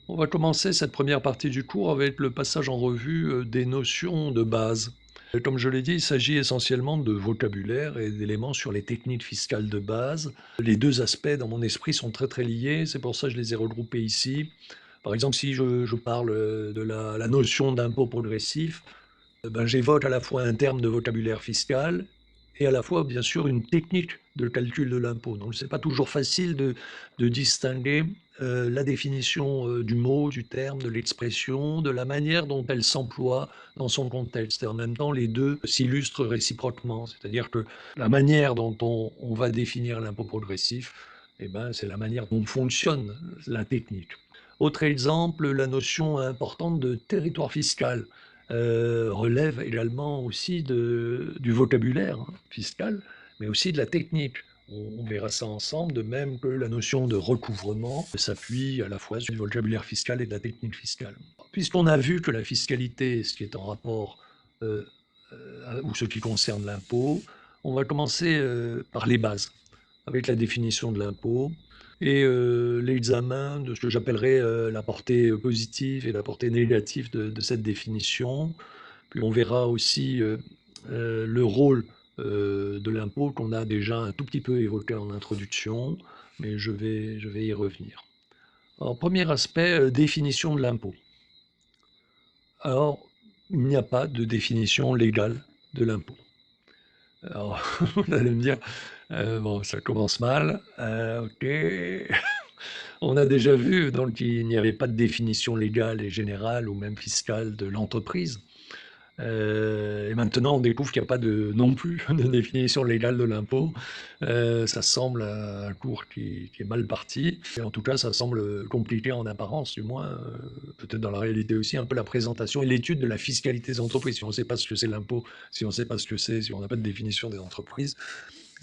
On va commencer cette première partie du cours avec le passage en revue des notions de base. Comme je l'ai dit, il s'agit essentiellement de vocabulaire et d'éléments sur les techniques fiscales de base. Les deux aspects, dans mon esprit, sont très très liés, c'est pour ça que je les ai regroupés ici. Par exemple, si je parle de la notion d'impôt progressif, ben, j'évoque à la fois un terme de vocabulaire fiscal et à la fois, bien sûr, une technique de calcul de l'impôt. Donc, c'est pas toujours facile de distinguer la définition du mot, du terme, de l'expression, de la manière dont elle s'emploie dans son contexte. Et en même temps, les deux s'illustrent réciproquement. C'est-à-dire que la manière dont on va définir l'impôt progressif, eh ben, c'est la manière dont fonctionne la technique. Autre exemple, la notion importante de territoire fiscal relève également aussi du vocabulaire fiscal, mais aussi de la technique. On verra ça ensemble, de même que la notion de recouvrement s'appuie à la fois sur le vocabulaire fiscal et de la technique fiscale. Puisqu'on a vu que la fiscalité, ce qui est en rapport euh, ou ce qui concerne l'impôt, on va commencer par les bases, avec la définition de l'impôt et l'examen de ce que j'appellerais la portée positive et la portée négative de cette définition. Puis on verra aussi le rôle de l'impôt qu'on a déjà un tout petit peu évoqué en introduction, mais je vais y revenir. Alors, premier aspect, définition de l'impôt. Alors, il n'y a pas de définition légale de l'impôt. Alors, vous allez me dire, bon, ça commence mal, ok. On a déjà vu donc qu'il n'y avait pas de définition légale et générale ou même fiscale de l'entreprise. Et maintenant, on découvre qu'il n'y a pas non plus de définition légale de l'impôt. Ça semble un cours qui est mal parti. Et en tout cas, ça semble compliqué en apparence, du moins, peut-être dans la réalité aussi, un peu la présentation et l'étude de la fiscalité des entreprises. Si on ne sait pas ce que c'est l'impôt, si on ne sait pas ce que c'est, si on n'a pas de définition des entreprises,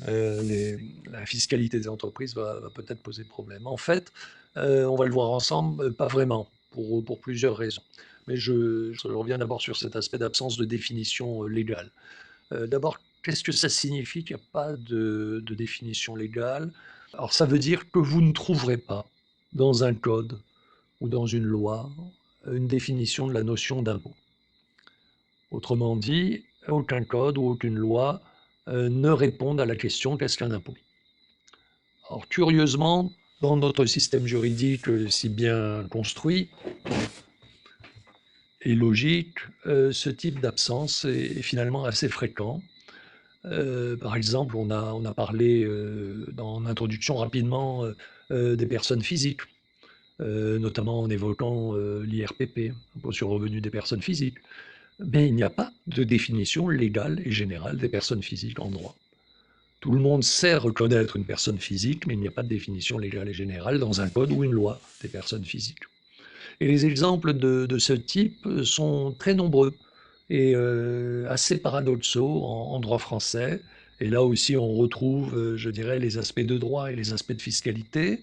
la fiscalité des entreprises va peut-être poser problème. En fait, on va le voir ensemble, pas vraiment, pour plusieurs raisons. Mais je reviens d'abord sur cet aspect d'absence de définition légale. D'abord, qu'est-ce que ça signifie qu'il n'y a pas de définition légale? Alors, ça veut dire que vous ne trouverez pas dans un code ou dans une loi une définition de la notion d'impôt. Autrement dit, aucun code ou aucune loi ne répondent à la question qu'est-ce qu'un impôt? Alors, curieusement, dans notre système juridique si bien construit et logique, ce type d'absence est finalement assez fréquent. Par exemple, on a parlé dans l'introduction rapidement des personnes physiques, notamment en évoquant l'IRPP, impôt sur le revenu des personnes physiques. Mais il n'y a pas de définition légale et générale des personnes physiques en droit. Tout le monde sait reconnaître une personne physique, mais il n'y a pas de définition légale et générale dans un code ou une loi des personnes physiques. Et les exemples de ce type sont très nombreux et assez paradoxaux en droit français. Et là aussi, on retrouve, je dirais, les aspects de droit et les aspects de fiscalité.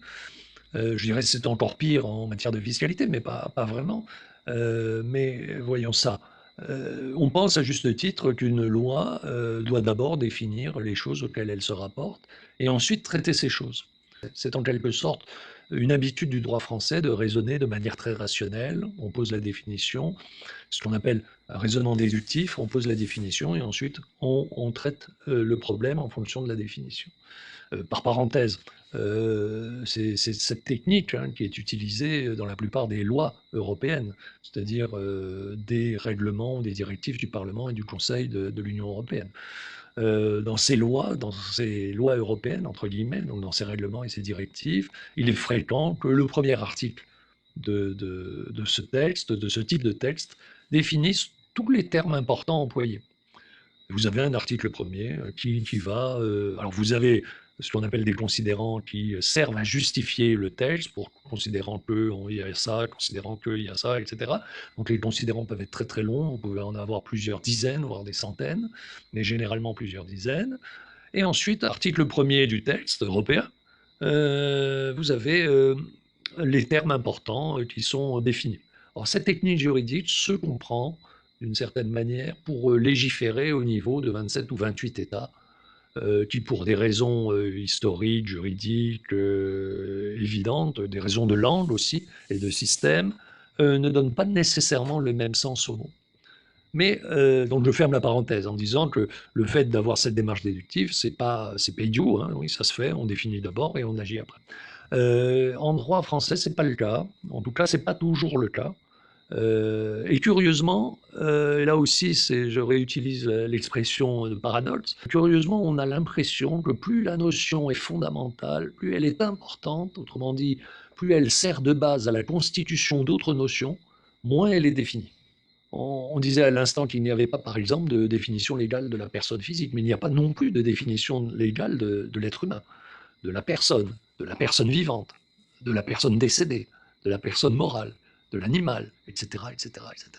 Je dirais que c'est encore pire en matière de fiscalité, mais pas vraiment. Mais voyons ça. On pense à juste titre qu'une loi doit d'abord définir les choses auxquelles elle se rapporte et ensuite traiter ces choses. C'est en quelque sorte une habitude du droit français de raisonner de manière très rationnelle. On pose la définition, ce qu'on appelle un raisonnement déductif, on pose la définition et ensuite on traite le problème en fonction de la définition. Par parenthèse, c'est cette technique qui est utilisée dans la plupart des lois européennes, c'est-à-dire des règlements, des directives du Parlement et du Conseil de l'Union européenne. Dans ces lois européennes, entre guillemets, donc dans ces règlements et ces directives, il est fréquent que le premier article de ce texte, de ce type de texte, définisse tous les termes importants employés. Vous avez un article premier qui va... alors vous avez ce qu'on appelle des considérants qui servent à justifier le texte, pour considérant qu'il y a ça, considérant qu'il y a ça, etc. Donc les considérants peuvent être très très longs, vous pouvez en avoir plusieurs dizaines, voire des centaines, mais généralement plusieurs dizaines. Et ensuite, article premier du texte européen, vous avez les termes importants qui sont définis. Alors cette technique juridique se comprend d'une certaine manière pour légiférer au niveau de 27 ou 28 États qui pour des raisons, historiques, juridiques, évidentes, des raisons de langue aussi et de système, ne donnent pas nécessairement le même sens aux mots. Mais donc je ferme la parenthèse en disant que le fait d'avoir cette démarche déductive, c'est pas idiot, hein, oui, ça se fait, on définit d'abord et on agit après. En droit français, c'est pas le cas. En tout cas, c'est pas toujours le cas. Et curieusement, et là aussi, je réutilise l'expression de paradoxe. Curieusement, on a l'impression que plus la notion est fondamentale, plus elle est importante, autrement dit, plus elle sert de base à la constitution d'autres notions, moins elle est définie. On disait à l'instant qu'il n'y avait pas, par exemple, de définition légale de la personne physique, mais il n'y a pas non plus de définition légale de l'être humain, de la personne vivante, de la personne décédée, de la personne morale, de l'animal, etc., etc., etc.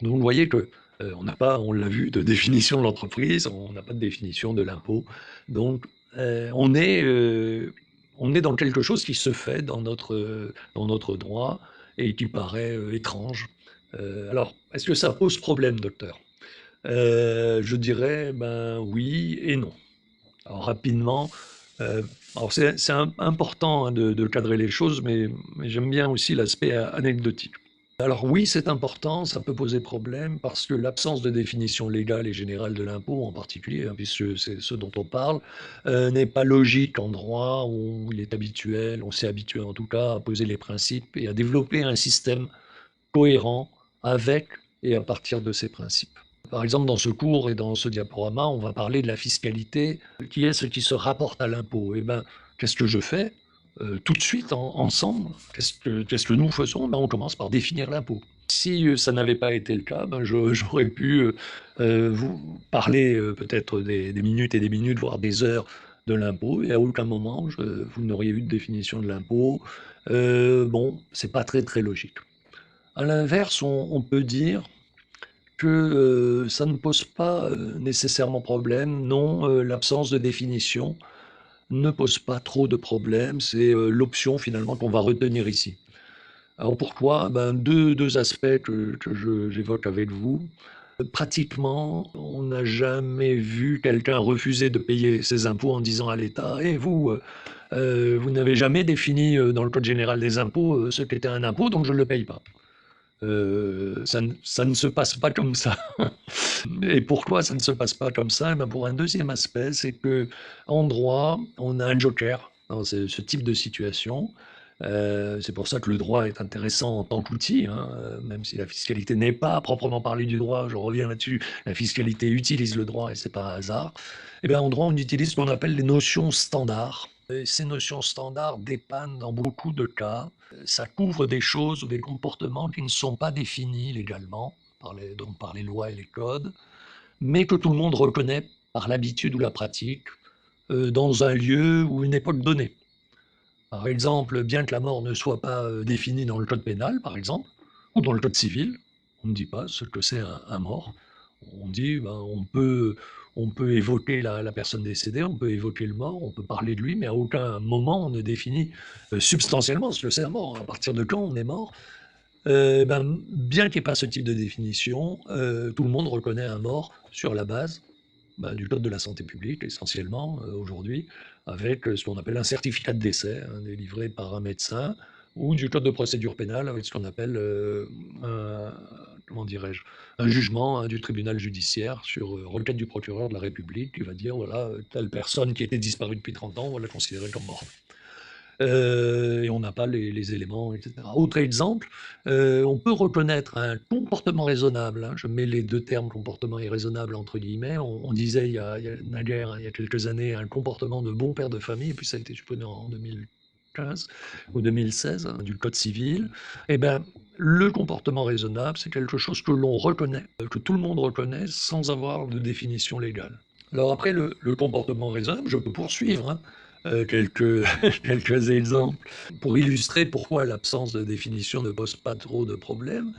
Donc vous voyez que on n'a pas, on l'a vu, de définition de l'entreprise, on n'a pas de définition de l'impôt. Donc on est dans quelque chose qui se fait dans notre droit et qui paraît étrange. Alors, est-ce que ça pose problème, docteur? Je dirais, ben oui et non. Alors rapidement, alors c'est important hein, de cadrer les choses, mais j'aime bien aussi l'aspect anecdotique. Alors oui, c'est important, ça peut poser problème parce que l'absence de définition légale et générale de l'impôt en particulier, hein, puisque c'est ce dont on parle, n'est pas logique en droit où il est habituel, on s'est habitué en tout cas à poser les principes et à développer un système cohérent avec et à partir de ces principes. Par exemple, dans ce cours et dans ce diaporama, on va parler de la fiscalité, qui est ce qui se rapporte à l'impôt. Eh ben, qu'est-ce que je fais tout de suite ensemble? Qu'est-ce que nous faisons? Ben, on commence par définir l'impôt. Si ça n'avait pas été le cas, ben, j'aurais pu vous parler peut-être des minutes et des minutes, voire des heures de l'impôt, et à aucun moment vous n'auriez eu de définition de l'impôt. Bon, c'est pas très très logique. À l'inverse, on peut dire que ça ne pose pas nécessairement problème. Non, l'absence de définition ne pose pas trop de problèmes. C'est l'option finalement qu'on va retenir ici. Alors pourquoi? Ben, deux aspects j'évoque avec vous. Pratiquement, on n'a jamais vu quelqu'un refuser de payer ses impôts en disant à l'État: «Et vous, vous n'avez jamais défini dans le code général des impôts ce qu'était un impôt, donc je ne le paye pas». Ça ne se passe pas comme ça. Et pourquoi ça ne se passe pas comme ça? Eh ben, pour un deuxième aspect, c'est qu'en droit, on a un joker dans ce type de situation. C'est pour ça que le droit est intéressant en tant qu'outil, hein, même si la fiscalité n'est pas à proprement parler du droit, je reviens là-dessus, la fiscalité utilise le droit et c'est pas un hasard. Eh bien, en droit, on utilise ce qu'on appelle les notions standards. Et ces notions standards dépannent dans beaucoup de cas. Ça couvre des choses ou des comportements qui ne sont pas définis légalement, donc par les lois et les codes, mais que tout le monde reconnaît par l'habitude ou la pratique dans un lieu ou une époque donnée. Par exemple, bien que la mort ne soit pas définie dans le code pénal, par exemple, ou dans le code civil, on ne dit pas ce que c'est un mort. On dit, ben, on peut évoquer la personne décédée, on peut évoquer le mort, on peut parler de lui, mais à aucun moment on ne définit substantiellement ce que c'est un mort. À partir de quand on est mort? Ben, bien qu'il n'y ait pas ce type de définition, tout le monde reconnaît un mort sur la base bah, du code de la santé publique essentiellement aujourd'hui, avec ce qu'on appelle un certificat de décès, hein, délivré par un médecin, ou du code de procédure pénale avec ce qu'on appelle comment dirais-je, un jugement hein, du tribunal judiciaire sur requête du procureur de la République qui va dire voilà, telle personne qui était disparue depuis 30 ans, on va la considérer comme morte. Et on n'a pas les éléments, etc. Autre exemple, on peut reconnaître un comportement raisonnable, hein, je mets les deux termes comportement et raisonnable entre guillemets. On disait il y a naguère, hein, il y a quelques années, un comportement de bon père de famille, et puis ça a été supprimé en 2015 ou 2016 hein, du code civil. Et ben, le comportement raisonnable, c'est quelque chose que l'on reconnaît, que tout le monde reconnaît sans avoir de définition légale. Alors après, le comportement raisonnable, je peux poursuivre, hein, quelques, quelques exemples pour illustrer pourquoi l'absence de définition ne pose pas trop de problèmes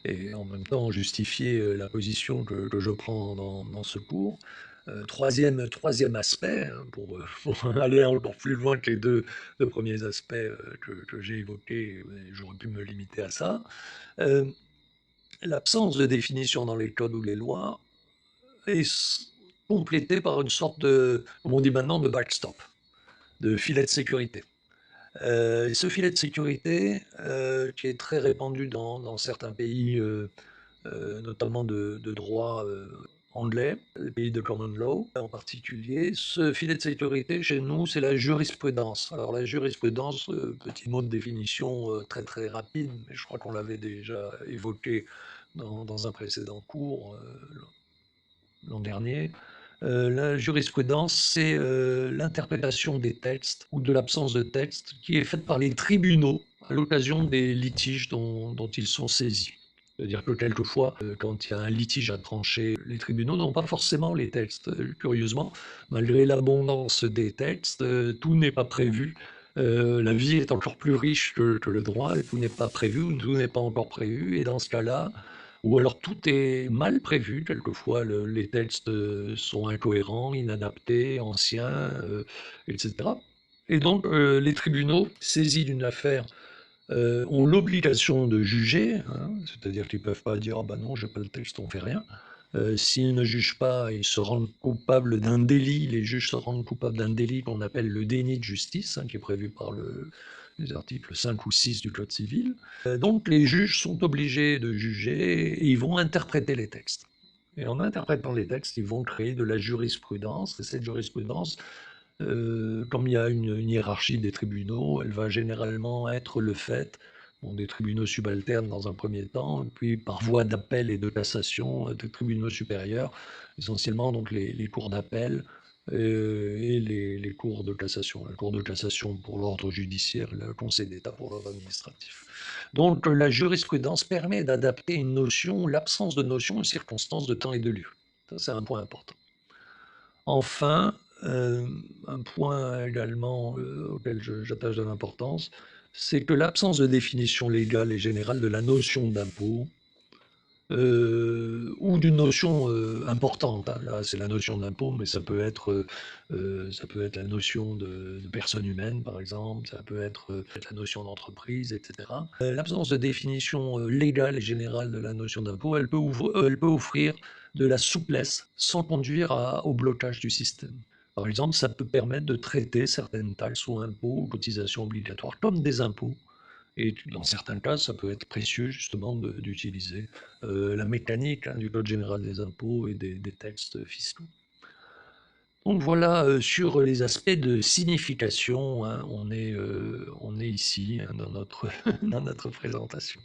et en même temps justifier la position que je prends dans ce cours. Troisième aspect, hein, pour aller encore plus loin que les deux premiers aspects que j'ai évoqués, mais j'aurais pu me limiter à ça. Euh, L'absence de définition dans les codes ou les lois est complété par une sorte de, comme on dit maintenant, de backstop, de filet de sécurité. Et ce filet de sécurité, qui est très répandu dans certains pays, notamment de droit, anglais, les pays de common law en particulier. Ce filet de sécurité chez nous, c'est la jurisprudence. Alors la jurisprudence, petit mot de définition, très, très rapide, mais je crois qu'on l'avait déjà évoqué dans un précédent cours, l'an dernier. La jurisprudence, c'est, l'interprétation des textes ou de l'absence de texte qui est faite par les tribunaux à l'occasion des litiges dont ils sont saisis. C'est-à-dire que quelquefois, quand il y a un litige à trancher, les tribunaux n'ont pas forcément les textes. Curieusement, malgré l'abondance des textes, tout n'est pas prévu. La vie est encore plus riche que le droit, et tout n'est pas prévu, ou tout n'est pas encore prévu, et dans ce cas-là, ou alors tout est mal prévu, quelquefois les textes sont incohérents, inadaptés, anciens, etc. Et donc les tribunaux, saisis d'une affaire, ont l'obligation de juger, hein, c'est-à-dire qu'ils ne peuvent pas dire: «Ah bah non, j'ai pas le texte, on fait rien». S'ils ne jugent pas, ils se rendent coupables d'un délit, les juges se rendent coupables d'un délit qu'on appelle le déni de justice, hein, qui est prévu par les articles 5 ou 6 du Code civil. Donc les juges sont obligés de juger et ils vont interpréter les textes. Et en interprétant les textes, ils vont créer de la jurisprudence, et cette jurisprudence, comme il y a une hiérarchie des tribunaux, elle va généralement être le fait, bon, des tribunaux subalternes dans un premier temps, puis par voie d'appel et de cassation, des tribunaux supérieurs, essentiellement donc les cours d'appel, et les cours de cassation. La cour de cassation pour l'ordre judiciaire, le Conseil d'État pour l'ordre administratif. Donc la jurisprudence permet d'adapter une notion, l'absence de notion aux circonstances de temps et de lieu. Ça, c'est un point important. Enfin, un point également, auquel j'attache de l'importance, c'est que l'absence de définition légale et générale de la notion d'impôt, ou d'une notion, importante, hein. Là, c'est la notion d'impôt, mais ça peut être la notion de personne humaine, par exemple, ça peut être, la notion d'entreprise, et cetera. L'absence de définition, légale et générale de la notion d'impôt, elle peut offrir de la souplesse sans conduire au blocage du système. Par exemple, ça peut permettre de traiter certaines taxes ou impôts ou cotisations obligatoires comme des impôts, et dans certains cas, ça peut être précieux justement d'utiliser la mécanique, hein, du code général des impôts et des textes fiscaux. Donc voilà, sur les aspects de signification, hein, on est ici, hein, dans notre dans notre présentation.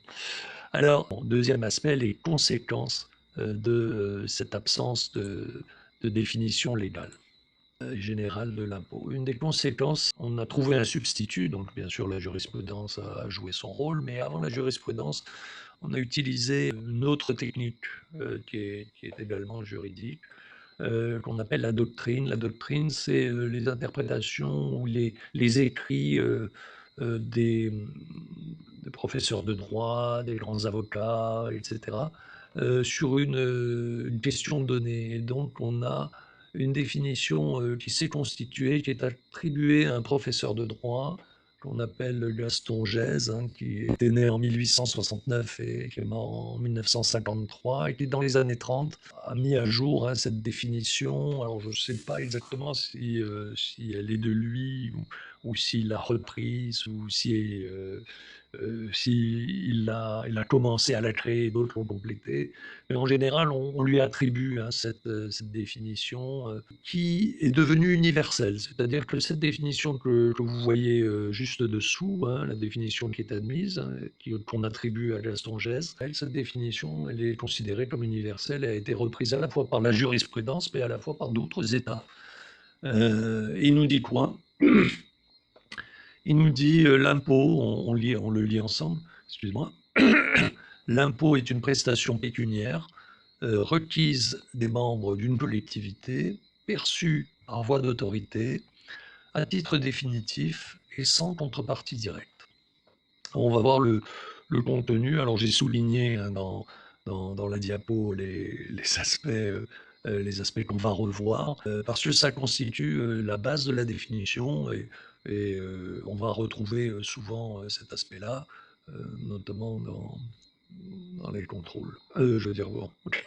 Alors, bon, deuxième aspect, les conséquences, de, cette absence de définition légale, générale de l'impôt. Une des conséquences, on a trouvé un substitut, donc bien sûr la jurisprudence a joué son rôle, mais avant la jurisprudence, on a utilisé une autre technique, qui est également juridique, qu'on appelle la doctrine. La doctrine, c'est, les interprétations ou les écrits, des professeurs de droit, des grands avocats, et cetera, sur une question donnée. Et donc on a une définition, qui s'est constituée, qui est attribuée à un professeur de droit qu'on appelle Gaston Gèze, hein, qui était né en 1869 et qui est mort en 1953, et qui, dans les années 30, a mis à jour, hein, cette définition. Alors je ne sais pas exactement si elle est de lui, ou s'il l'a reprise, ou si il a commencé à la créer, d'autres l'ont complétée. Mais en général, on lui attribue, hein, cette définition, qui est devenue universelle. C'est-à-dire que cette définition que vous voyez, juste dessous, hein, la définition qui est admise, hein, qu'on attribue à Gaston Gès, cette définition, elle est considérée comme universelle. Elle a été reprise à la fois par la jurisprudence, mais à la fois par d'autres États. Il nous dit quoi? Il nous dit, l'impôt, on le lit ensemble, excuse-moi. L'impôt est une prestation pécuniaire, requise des membres d'une collectivité, perçue par voie d'autorité, à titre définitif et sans contrepartie directe. On va voir le contenu. Alors j'ai souligné, hein, dans la diapo les aspects qu'on va revoir, parce que ça constitue, la base de la définition, et on va retrouver, souvent, cet aspect-là, notamment dans les contrôles. Je veux dire, bon, OK.